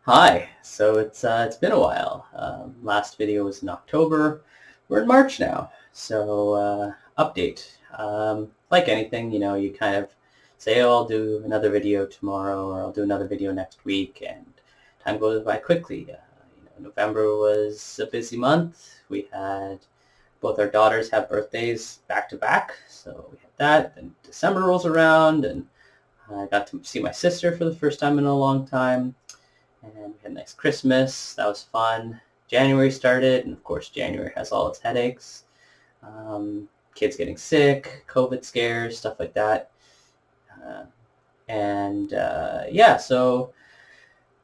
Hi. So it's been a while. Last video was in October. We're in March now. So update. Like anything, you kind of say, "Oh, I'll do another video tomorrow," or "I'll do another video next week," and time goes by quickly. November was a busy month. We had both our daughters have birthdays back to back, so we had that. Then December rolls around, and I got to see my sister for the first time in a long time. And we had a nice Christmas. That was fun. January started, and of course January has all its headaches. Kids getting sick, COVID scares, stuff like that. Yeah, so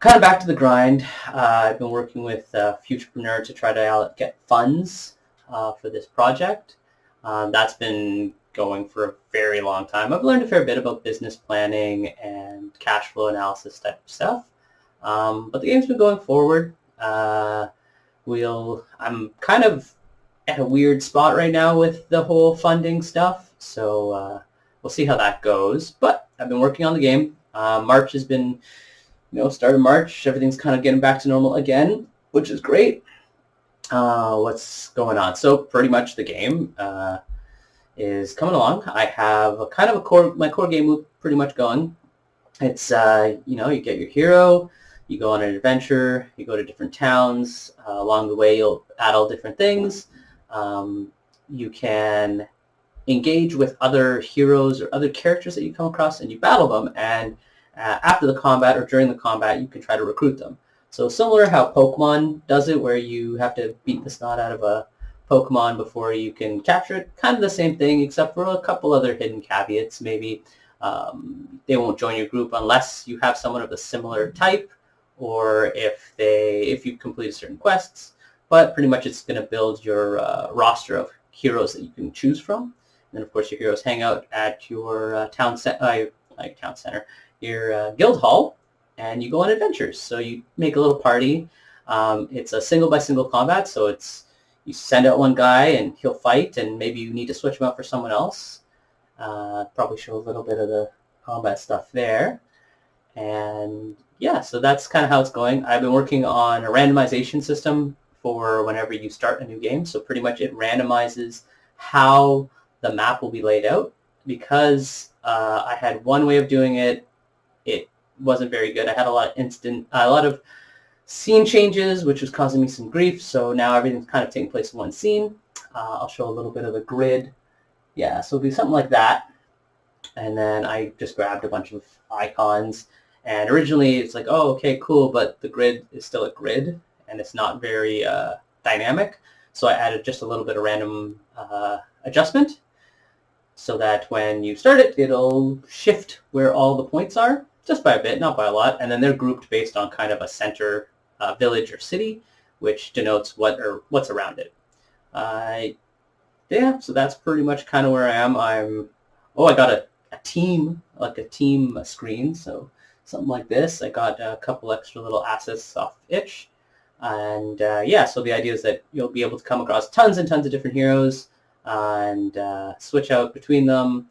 kind of back to the grind. I've been working with Futurepreneur to try to get funds for this project. That's been going for a very long time. I've learned a fair bit about business planning and cash flow analysis type of stuff. But the game's been going forward. I'm kind of at a weird spot right now with the whole funding stuff, so we'll see how that goes. But I've been working on the game. March has been, start of March, everything's kind of getting back to normal again, which is great. What's going on? So pretty much the game is coming along. I have my core game loop pretty much going. It's, you get your hero, you go on an adventure, you go to different towns. Along the way, you'll battle different things. You can engage with other heroes or other characters that you come across, and you battle them. And after the combat or during the combat, you can try to recruit them. So similar how Pokemon does it, where you have to beat the snot out of a Pokemon before you can capture it. Kind of the same thing, except for a couple other hidden caveats. Maybe they won't join your group unless you have someone of a similar type, or if you complete certain quests. But pretty much it's going to build your roster of heroes that you can choose from. And of course your heroes hang out at your town center, your guild hall, and you go on adventures. So you make a little party. It's a single by single combat, so you send out one guy and he'll fight, and maybe you need to switch him out for someone else. Probably show a little bit of the combat stuff there. And yeah, so that's kind of how it's going. I've been working on a randomization system for whenever you start a new game. So pretty much it randomizes how the map will be laid out. Because I had one way of doing it, it wasn't very good. I had a lot of scene changes, which was causing me some grief. So now everything's kind of taking place in one scene. I'll show a little bit of the grid. Yeah, so it'll be something like that. And then I just grabbed a bunch of icons. And originally it's like, oh, okay, cool, but the grid is still a grid, and it's not very dynamic. So I added just a little bit of random adjustment so that when you start it, it'll shift where all the points are, just by a bit, not by a lot. And then they're grouped based on kind of a center village or city, which denotes what's around it. Yeah, so that's pretty much kind of where I am. I got a team, like a team screen, so something like this. I got a couple extra little assets off Itch. And yeah, so the idea is that you'll be able to come across tons and tons of different heroes and switch out between them,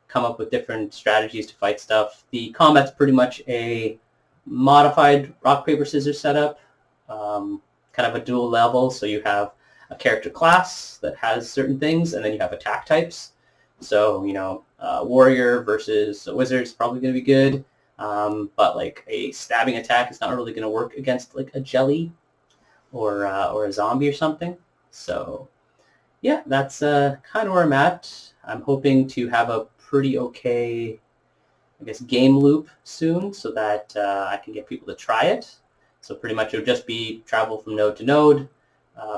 come up with different strategies to fight stuff. The combat's pretty much a modified rock, paper, scissors setup, kind of a dual level. So you have a character class that has certain things, and then you have attack types. So, warrior versus a wizard is probably going to be good. But like a stabbing attack is not really going to work against like a jelly or a zombie or something. So yeah, that's kind of where I'm at. I'm hoping to have a pretty okay, I guess, game loop soon so that I can get people to try it. So pretty much it'll just be travel from node to node,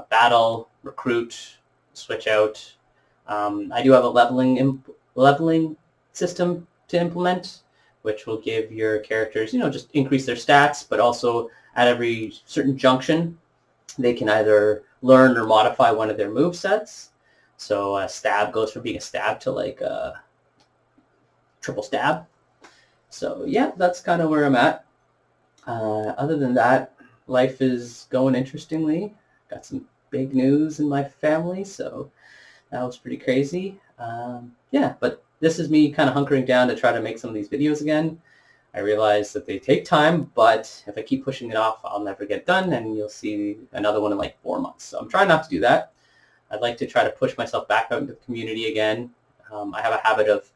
battle, recruit, switch out. I do have a leveling system to implement, which will give your characters, just increase their stats, but also at every certain junction, they can either learn or modify one of their move sets. So a stab goes from being a stab to like a triple stab. So yeah, that's kind of where I'm at. Other than that, life is going interestingly. Got some big news in my family, so that was pretty crazy. Yeah, but this is me kind of hunkering down to try to make some of these videos again. I realize that they take time, but if I keep pushing it off, I'll never get done, and you'll see another one in like 4 months. So I'm trying not to do that. I'd like to try to push myself back out into the community again. I have a habit of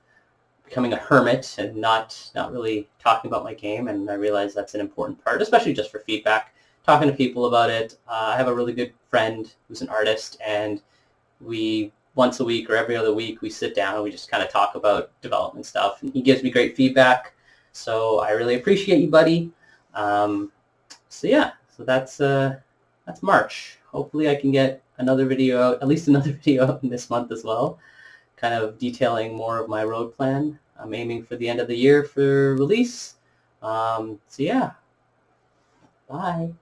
becoming a hermit and not really talking about my game, and I realize that's an important part, especially just for feedback, talking to people about it. I have a really good friend who's an artist, and we once a week or every other week we sit down and we just kind of talk about development stuff, and he gives me great feedback, so I really appreciate you, buddy. So yeah, so that's March. Hopefully I can get another video out, at least another video out in this month as well, kind of detailing more of my road plan. I'm aiming for the end of the year for release. So yeah, bye.